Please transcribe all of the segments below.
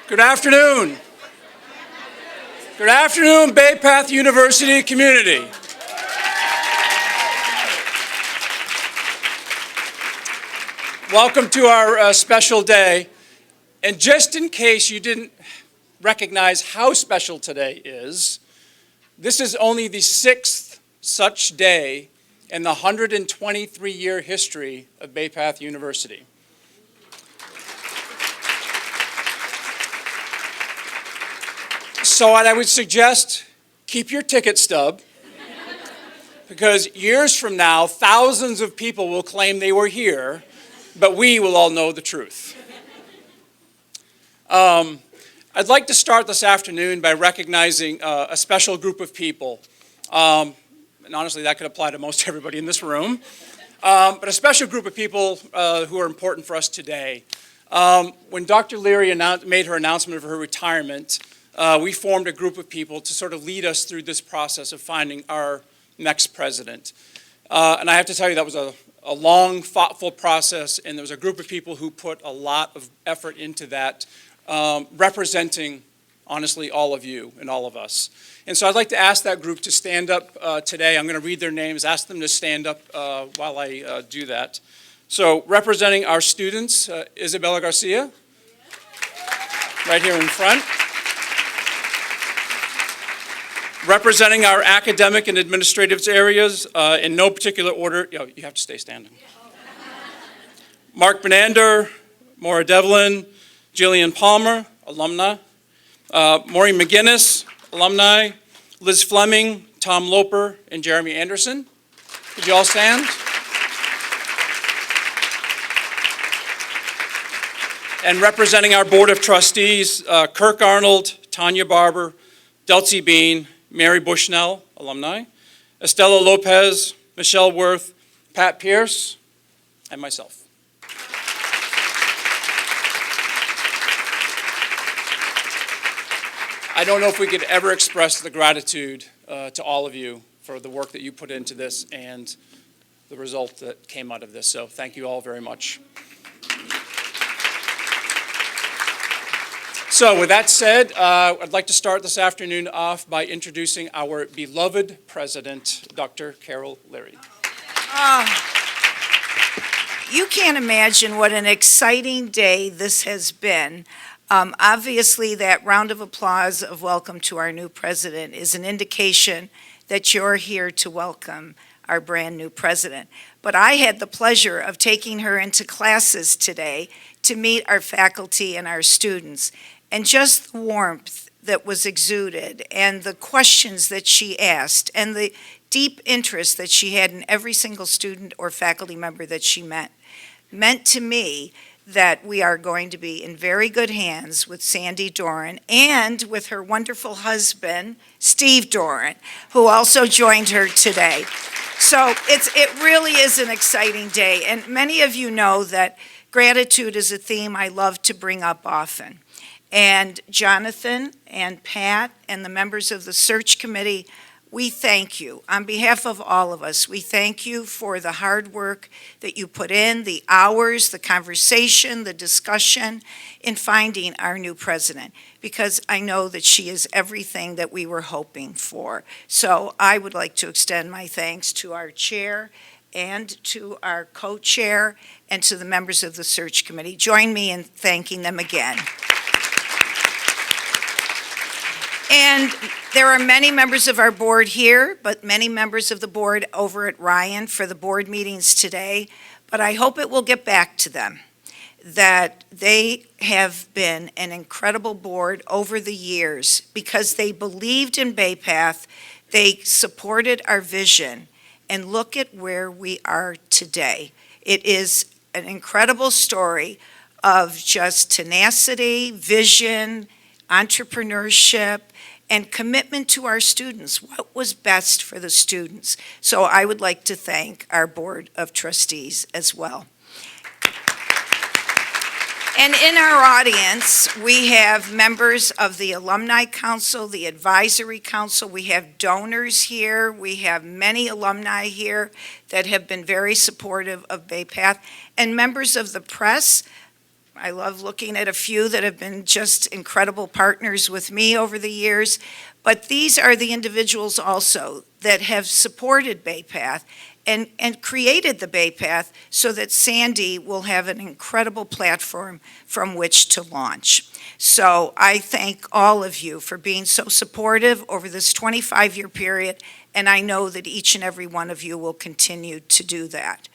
Good afternoon. Good afternoon, Bay Path University community. Welcome to our special day. And just in case you didn't recognize how special today is, this is only the 6th such day in the 123-year history of Bay Path University. So what I would suggest, keep your ticket stub, because years from now, thousands of people will claim they were here, but we will all know the truth. I'd like to start this afternoon by recognizing a special group of people. And honestly, that could apply to most everybody in this room. But a special group of people who are important for us today. When Dr. Leary made her announcement of her retirement, we formed a group of people to sort of lead us through this process of finding our next president. And I have to tell you, that was a long, thoughtful process, and there was a group of people who put a lot of effort into that, representing, honestly, all of you and all of us. And so I'd like to ask that group to stand up today. I'm going to read their names, ask them to stand up while I do that. So representing our students, Isabella Garcia, right here in front. Representing our academic and administrative areas, in no particular order, you have to stay standing. Mark Benander, Maura Devlin, Jillian Palmer, alumni, Maureen McGinnis, alumni, Liz Fleming, Tom Loper, and Jeremy Anderson. Could you all stand? And representing our Board of Trustees, Kirk Arnold, Tanya Barber, Delcy Bean, Mary Bushnell, alumni, Estella Lopez, Michelle Worth, Pat Pierce, and myself. I don't know if we could ever express the gratitude to all of you for the work that you put into this and the result that came out of this. So thank you all very much. So with that said, I'd like to start this afternoon off by introducing our beloved president, Dr. Carol Leary. You can't imagine what an exciting day this has been. Obviously, that round of applause of welcome to our new president is an indication that you're here to welcome our brand new president. But I had the pleasure of taking her into classes today to meet our faculty and our students. And just the warmth that was exuded and the questions that she asked and the deep interest that she had in every single student or faculty member that she met meant to me that we are going to be in very good hands with Sandy Doran and with her wonderful husband, Steve Doran, who also joined her today. So it really is an exciting day. And many of you know that gratitude is a theme I love to bring up often. And Jonathan and Pat and the members of the search committee, we thank you. On behalf of all of us, we thank you for the hard work that you put in, the hours, the conversation, the discussion in finding our new president, because I know that she is everything that we were hoping for. So I would like to extend my thanks to our chair and to our co-chair and to the members of the search committee. Join me in thanking them again. And there are many members of our board here, but many members of the board over at Ryan for the board meetings today. But I hope it will get back to them that they have been an incredible board over the years because they believed in Bay Path, they supported our vision, and look at where we are today. It is an incredible story of just tenacity, vision, entrepreneurship, and commitment to our students, what was best for the students. So I would like to thank our Board of Trustees as well. And in our audience, we have members of the Alumni Council, the Advisory Council, we have donors here, we have many alumni here that have been very supportive of Bay Path, and members of the press. I love looking at a few that have been just incredible partners with me over the years. But these are the individuals also that have supported Bay Path and created the Bay Path so that Sandy will have an incredible platform from which to launch. So I thank all of you for being so supportive over this 25-year period, and I know that each and every one of you will continue to do that.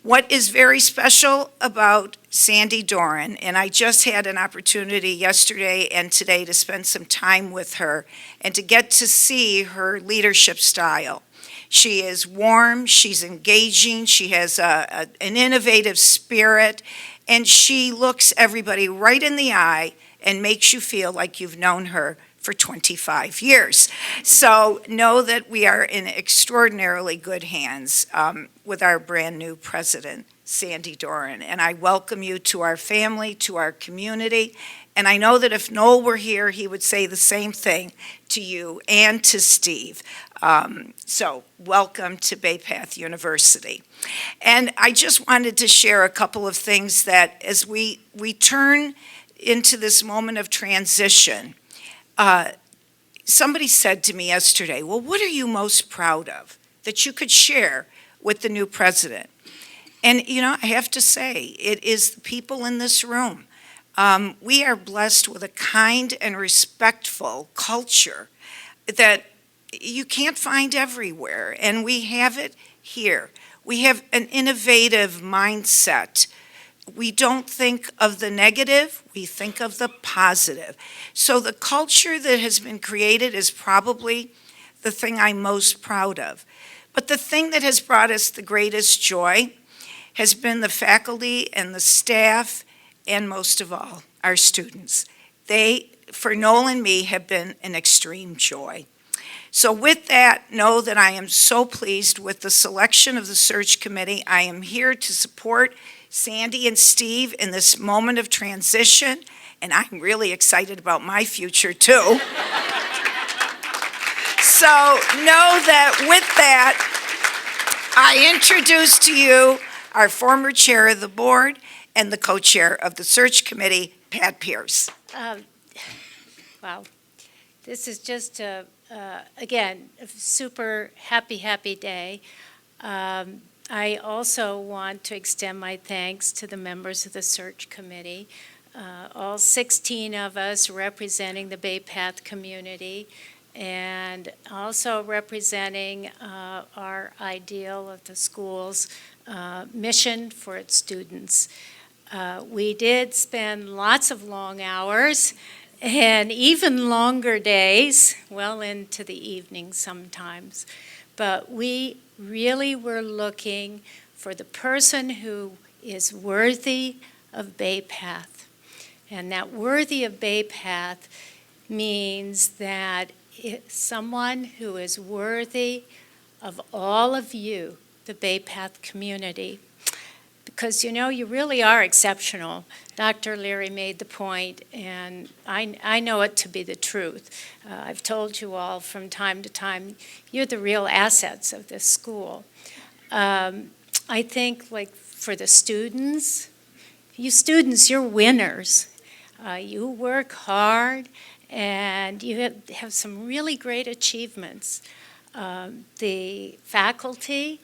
What is very special about Sandy Doran, and I just had an opportunity yesterday and today to spend some time with her and to get to see her leadership style. She is warm, she's engaging, she has an innovative spirit, and she looks everybody right in the eye and makes you feel like you've known her for 25 years. So know that we are in extraordinarily good hands with our brand new president, Sandy Doran. And I welcome you to our family, to our community. And I know that if Noel were here, he would say the same thing to you and to Steve. So welcome to Bay Path University. And I just wanted to share a couple of things that as we turn into this moment of transition, somebody said to me yesterday, well, what are you most proud of that you could share with the new president? And, you know, I have to say, it is the people in this room. We are blessed with a kind and respectful culture that you can't find everywhere, and we have it here. We have an innovative mindset. We don't think of the negative, we think of the positive. So the culture that has been created is probably the thing I'm most proud of. But the thing that has brought us the greatest joy has been the faculty and the staff, and most of all, our students. They, for Noel and me, have been an extreme joy. So with that, know that I am so pleased with the selection of the search committee. I am here to support Sandy and Steve in this moment of transition, and I'm really excited about my future too. So know that with that, I introduce to you our former chair of the board and the co-chair of the search committee, Pat Pierce. Wow. This is just, again, a super happy day. I also want to extend my thanks to the members of the search committee, all 16 of us representing the Bay Path community, and also representing our ideal of the school's mission for its students. We did spend lots of long hours and even longer days, well into the evening sometimes, but we really were looking for the person who is worthy of Bay Path. And that worthy of Bay Path means that it's someone who is worthy of all of you, the Bay Path community. Because, you know, you really are exceptional. Dr. Leary made the point, and I know it to be the truth. I've told you all from time to time, you're the real assets of this school. I think, like, for the students, you're winners. You work hard, and you have some really great achievements. The faculty,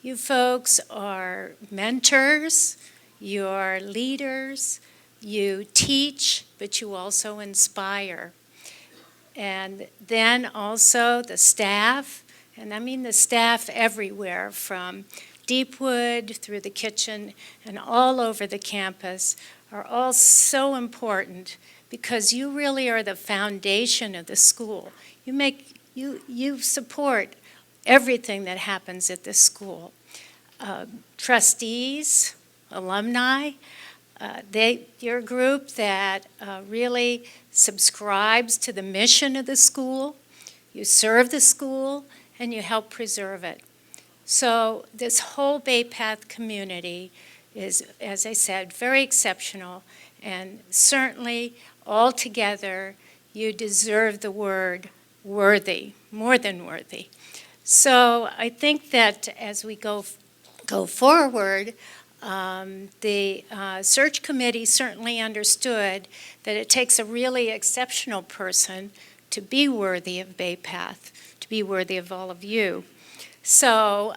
you folks are mentors, you're leaders, you teach, but you also inspire. And then also the staff, and I mean the staff everywhere, from Deepwood through the kitchen and all over the campus, are all so important because you really are the foundation of the school. You support everything that happens at this school. Trustees, alumni, you're a group that really subscribes to the mission of the school. You serve the school and you help preserve it. So this whole Bay Path community is, as I said, very exceptional, and certainly all together you deserve the word worthy, more than worthy. So I think that as we go forward, The search committee certainly understood that it takes a really exceptional person to be worthy of Bay Path, to be worthy of all of you. So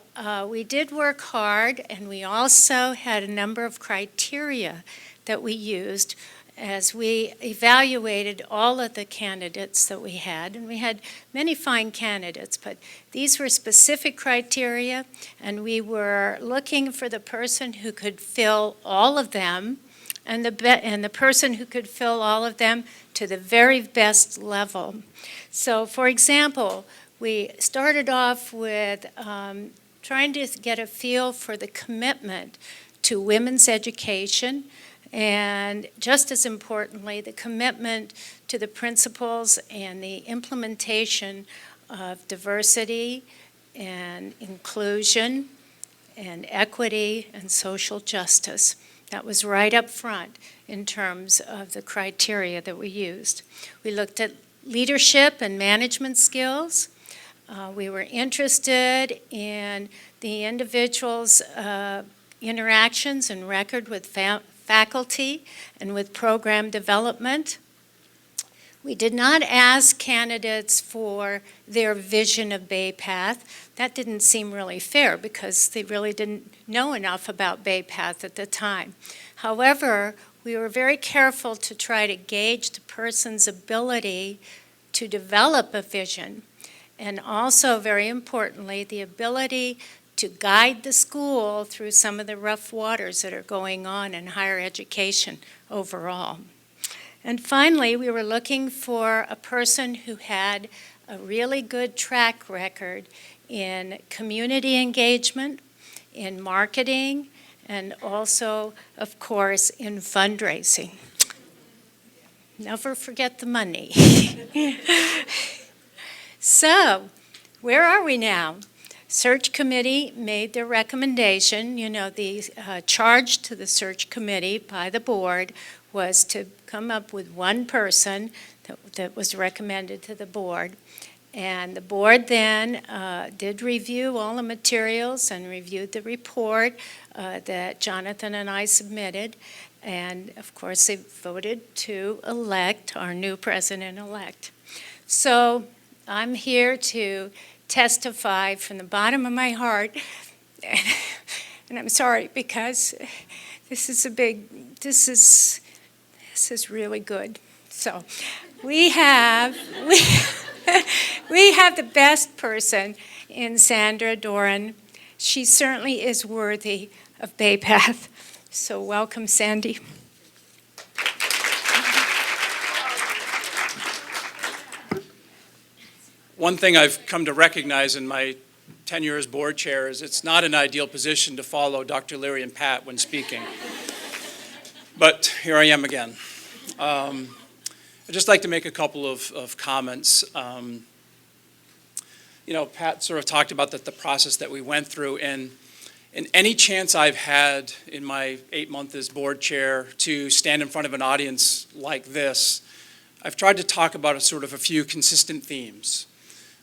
we did work hard, and we also had a number of criteria that we used as we evaluated all of the candidates that we had. And we had many fine candidates, but these were specific criteria, and we were looking for the person who could fill all of them, and the person who could fill all of them to the very best level. So, for example, we started off with trying to get a feel for the commitment to women's education, and just as importantly, the commitment to the principles and the implementation of diversity and inclusion and equity and social justice. That was right up front in terms of the criteria that we used. We looked at leadership and management skills. We were interested in the individual's interactions and record with faculty and with program development. We did not ask candidates for their vision of Bay Path. That didn't seem really fair because they really didn't know enough about Bay Path at the time. However, we were very careful to try to gauge the person's ability to develop a vision, and also, very importantly, the ability to guide the school through some of the rough waters that are going on in higher education overall. And finally, we were looking for a person who had a really good track record in community engagement, in marketing, and also, of course, in fundraising. Never forget the money. So, where are we now? Search committee made their recommendation. You know, the charge to the search committee by the board was to come up with one person that was recommended to the board. And the board then did review all the materials and reviewed the report that Jonathan and I submitted. And of course, they voted to elect our new president-elect. So I'm here to testify from the bottom of my heart, and I'm sorry because this is really good. So we have the best person in Sandra Doran. She certainly is worthy of Bay Path. So welcome, Sandy. One thing I've come to recognize in my tenure as board chair is it's not an ideal position to follow Dr. Leary and Pat when speaking. But here I am again. I'd just like to make a couple of comments. You know, Pat sort of talked about the process that we went through, and any chance I've had in my 8 months as board chair to stand in front of an audience like this, I've tried to talk about a few consistent themes.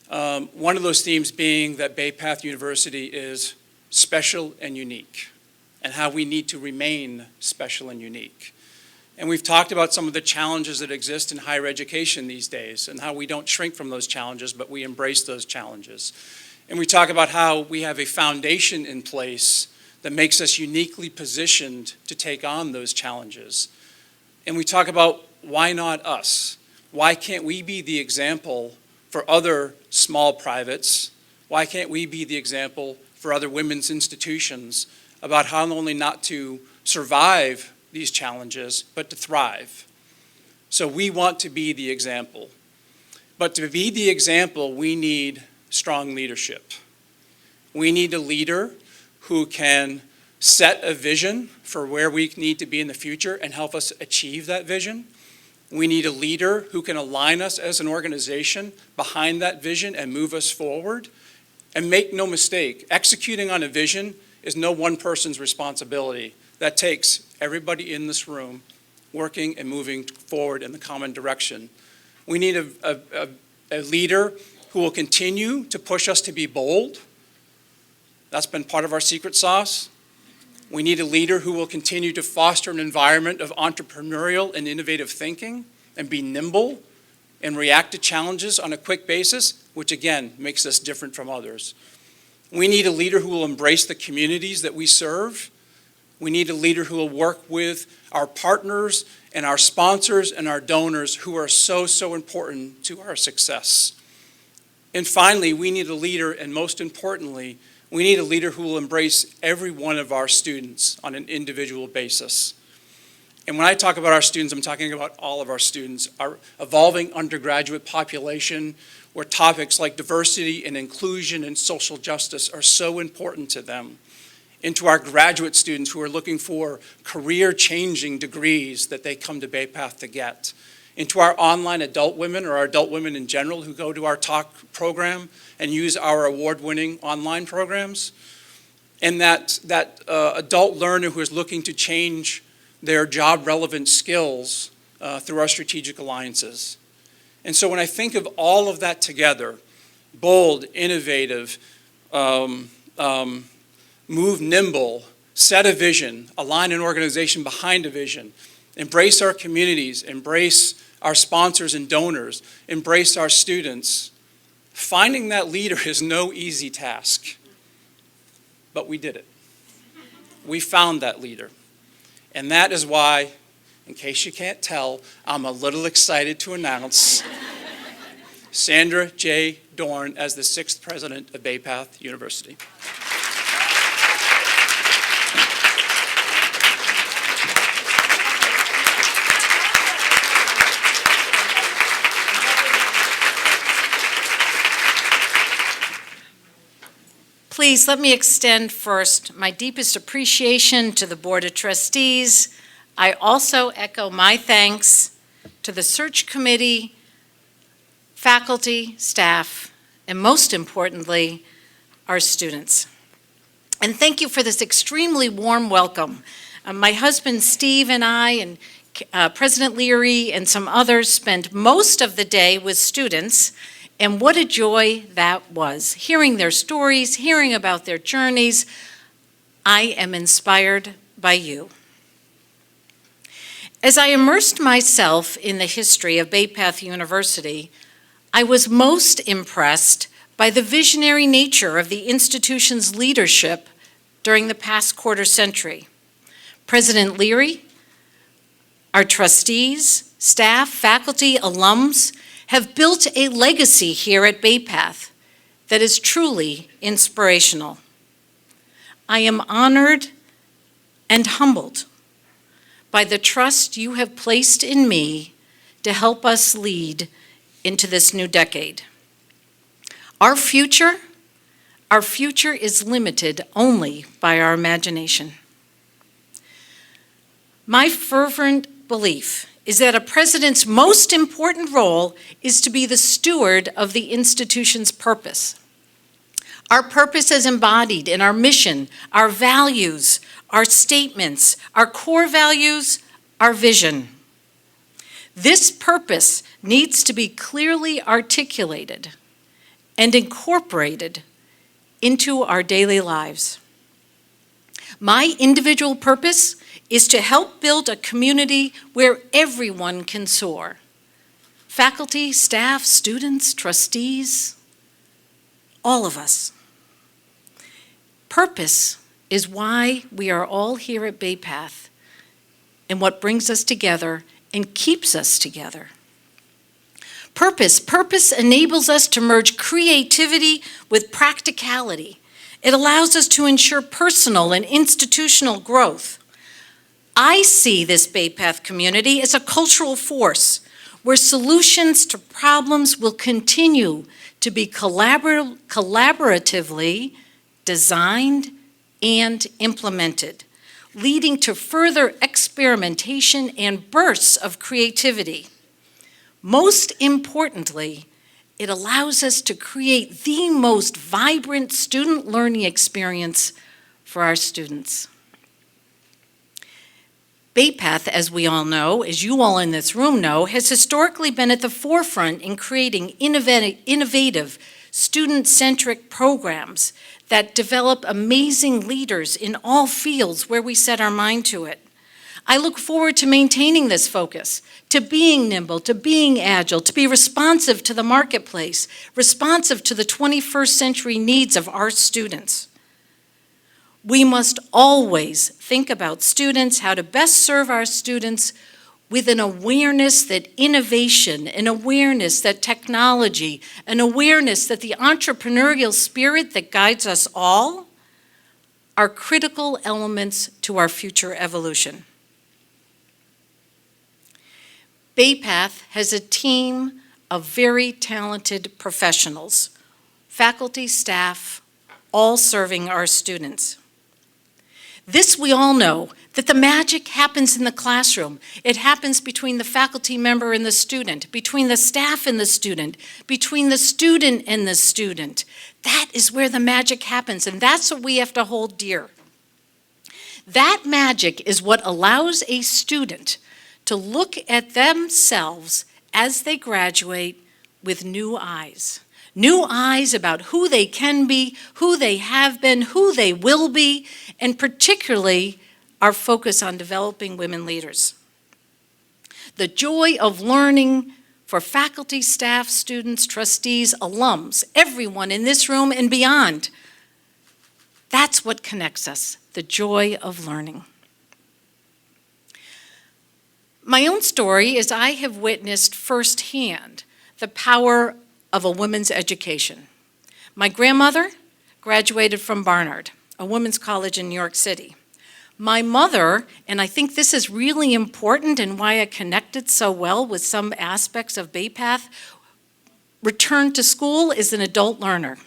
One of those themes being that Bay Path University is special and unique, and how we need to remain special and unique. And we've talked about some of the challenges that exist in higher education these days, and how we don't shrink from those challenges, but we embrace those challenges. And we talk about how we have a foundation in place that makes us uniquely positioned to take on those challenges. And we talk about why not us? Why can't we be the example for other small privates? Why can't we be the example for other women's institutions about how not only not to survive these challenges, but to thrive? So we want to be the example. But to be the example, we need strong leadership. We need a leader who can set a vision for where we need to be in the future and help us achieve that vision. We need a leader who can align us as an organization behind that vision and move us forward. And make no mistake, executing on a vision is no one person's responsibility. That takes everybody in this room working and moving forward in the common direction. We need a leader who will continue to push us to be bold. That's been part of our secret sauce. We need a leader who will continue to foster an environment of entrepreneurial and innovative thinking and be nimble and react to challenges on a quick basis, which again makes us different from others. We need a leader who will embrace the communities that we serve. We need a leader who will work with our partners and our sponsors and our donors who are so important to our success. And finally, we need a leader, and most importantly, we need a leader who will embrace every one of our students on an individual basis. And when I talk about our students, I'm talking about all of our students, our evolving undergraduate population, where topics like diversity and inclusion and social justice are so important to them, into our graduate students who are looking for career-changing degrees that they come to Bay Path to get, into our online adult women or our adult women in general who go to our talk program and use our award-winning online programs, and that adult learner who is looking to change their job-relevant skills through our strategic alliances. And so when I think of all of that together, bold, innovative, move nimble, set a vision, align an organization behind a vision, embrace our communities, embrace our sponsors and donors, embrace our students, finding that leader is no easy task. But we did it. We found that leader. And that is why, in case you can't tell, I'm a little excited to announce Sandra J. Doran as the 6th president of Bay Path University. Please let me extend first my deepest appreciation to the Board of Trustees. I also echo my thanks to the search committee, faculty, staff, and most importantly, our students. And thank you for this extremely warm welcome. My husband Steve and I and President Leary and some others spent most of the day with students. And what a joy that was, hearing their stories, hearing about their journeys. I am inspired by you. As I immersed myself in the history of Bay Path University, I was most impressed by the visionary nature of the institution's leadership during the past quarter century. President Leary, our trustees, staff, faculty, alums, have built a legacy here at Bay Path that is truly inspirational. I am honored and humbled by the trust you have placed in me to help us lead into this new decade. Our future is limited only by our imagination. My fervent belief is that a president's most important role is to be the steward of the institution's purpose. Our purpose is embodied in our mission, our values, our statements, our core values, our vision. This purpose needs to be clearly articulated and incorporated into our daily lives. My individual purpose is to help build a community where everyone can soar. Faculty, staff, students, trustees, all of us. Purpose is why we are all here at Bay Path and what brings us together and keeps us together. Purpose enables us to merge creativity with practicality. It allows us to ensure personal and institutional growth. I see this Bay Path community as a cultural force where solutions to problems will continue to be collaboratively designed and implemented, leading to further experimentation and bursts of creativity. Most importantly, it allows us to create the most vibrant student learning experience for our students. Bay Path, as we all know, as you all in this room know, has historically been at the forefront in creating innovative student-centric programs that develop amazing leaders in all fields where we set our mind to it. I look forward to maintaining this focus, to being nimble, to being agile, to be responsive to the marketplace, responsive to the 21st century needs of our students. We must always think about students, how to best serve our students with an awareness that innovation, an awareness that technology, an awareness that the entrepreneurial spirit that guides us all are critical elements to our future evolution. Bay Path has a team of very talented professionals, faculty, staff, all serving our students. This we all know, that the magic happens in the classroom. It happens between the faculty member and the student, between the staff and the student, between the student and the student. That is where the magic happens, and that's what we have to hold dear. That magic is what allows a student to look at themselves as they graduate with new eyes. New eyes about who they can be, who they have been, who they will be, and particularly our focus on developing women leaders. The joy of learning for faculty, staff, students, trustees, alums, everyone in this room and beyond. That's what connects us, the joy of learning. My own story is I have witnessed firsthand the power of a women's education. My grandmother graduated from Barnard, a women's college in New York City. My mother, and I think this is really important and why I connected so well with some aspects of Bay Path, returned to school as an adult learner.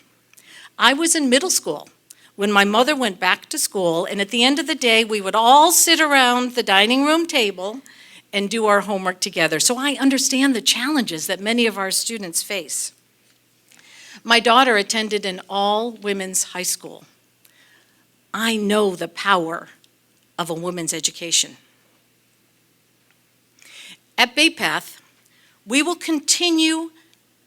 I was in middle school when my mother went back to school, and at the end of the day, we would all sit around the dining room table and do our homework together. So I understand the challenges that many of our students face. My daughter attended an all-women's high school. I know the power of a woman's education. At Bay Path, we will continue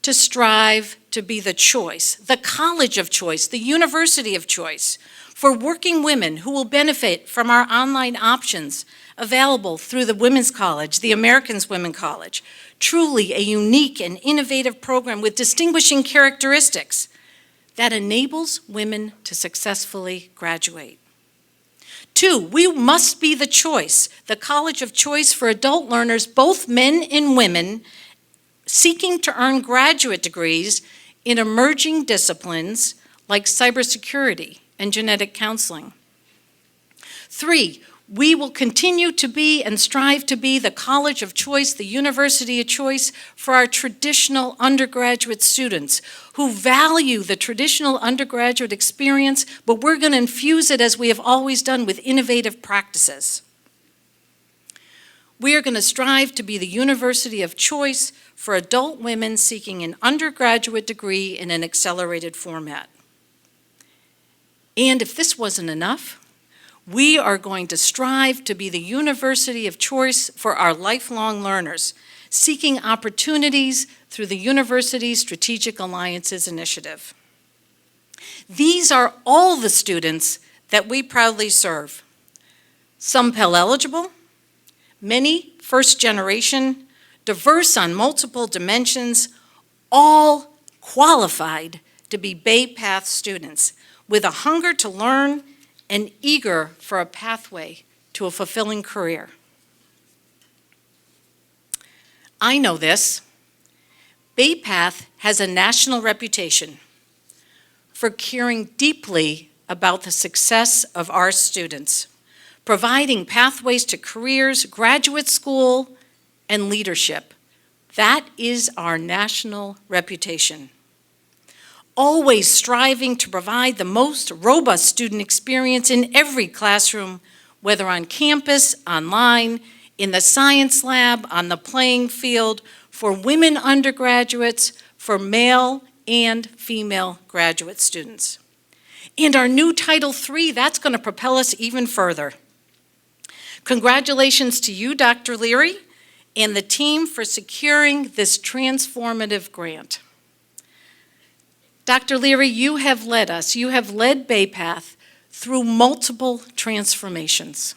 to strive to be the choice, the college of choice, the university of choice for working women who will benefit from our online options available through the Women's College, the Americans Women College. Truly a unique and innovative program with distinguishing characteristics that enables women to successfully graduate. 2, we must be the choice, the college of choice for adult learners, both men and women, seeking to earn graduate degrees in emerging disciplines like cybersecurity and genetic counseling. 3, we will continue to be and strive to be the college of choice, the university of choice for our traditional undergraduate students who value the traditional undergraduate experience, but we're going to infuse it as we have always done with innovative practices. We are going to strive to be the university of choice for adult women seeking an undergraduate degree in an accelerated format. And if this wasn't enough, we are going to strive to be the university of choice for our lifelong learners, seeking opportunities through the University Strategic Alliances Initiative. These are all the students that we proudly serve. Some Pell eligible, many first generation, diverse on multiple dimensions, all qualified to be Bay Path students with a hunger to learn and eager for a pathway to a fulfilling career. I know this. Bay Path has a national reputation for caring deeply about the success of our students, providing pathways to careers, graduate school, and leadership. That is our national reputation. Always striving to provide the most robust student experience in every classroom, whether on campus, online, in the science lab, on the playing field, for women undergraduates, for male and female graduate students. And our new Title III, that's going to propel us even further. Congratulations to you, Dr. Leary, and the team for securing this transformative grant. Dr. Leary, you have led us, you have led Bay Path through multiple transformations.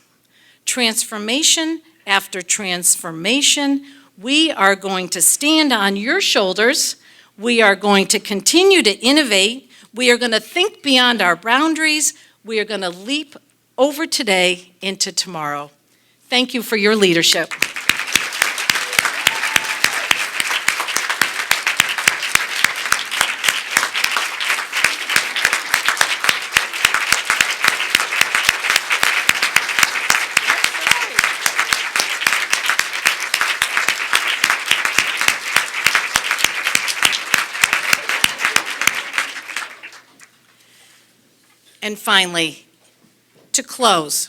Transformation after transformation, we are going to stand on your shoulders. We are going to continue to innovate. We are going to think beyond our boundaries. We are going to leap over today into tomorrow. Thank you for your leadership. And finally, to close,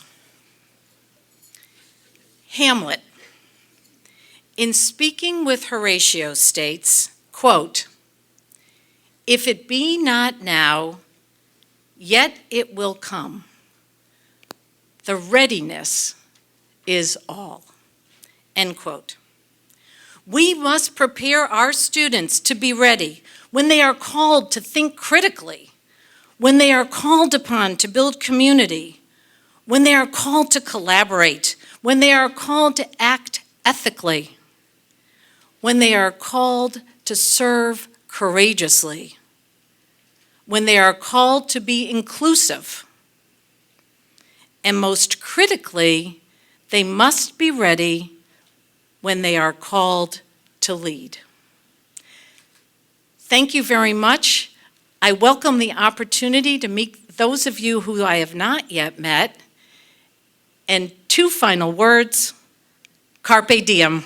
Hamlet, in speaking with Horatio, states, quote, "If it be not now, yet it will come. The readiness is all." End quote. We must prepare our students to be ready when they are called to think critically, when they are called upon to build community, when they are called to collaborate, when they are called to act ethically, when they are called to serve courageously, when they are called to be inclusive, and most critically, they must be ready when they are called to lead. Thank you very much. I welcome the opportunity to meet those of you who I have not yet met. And two final words, carpe diem.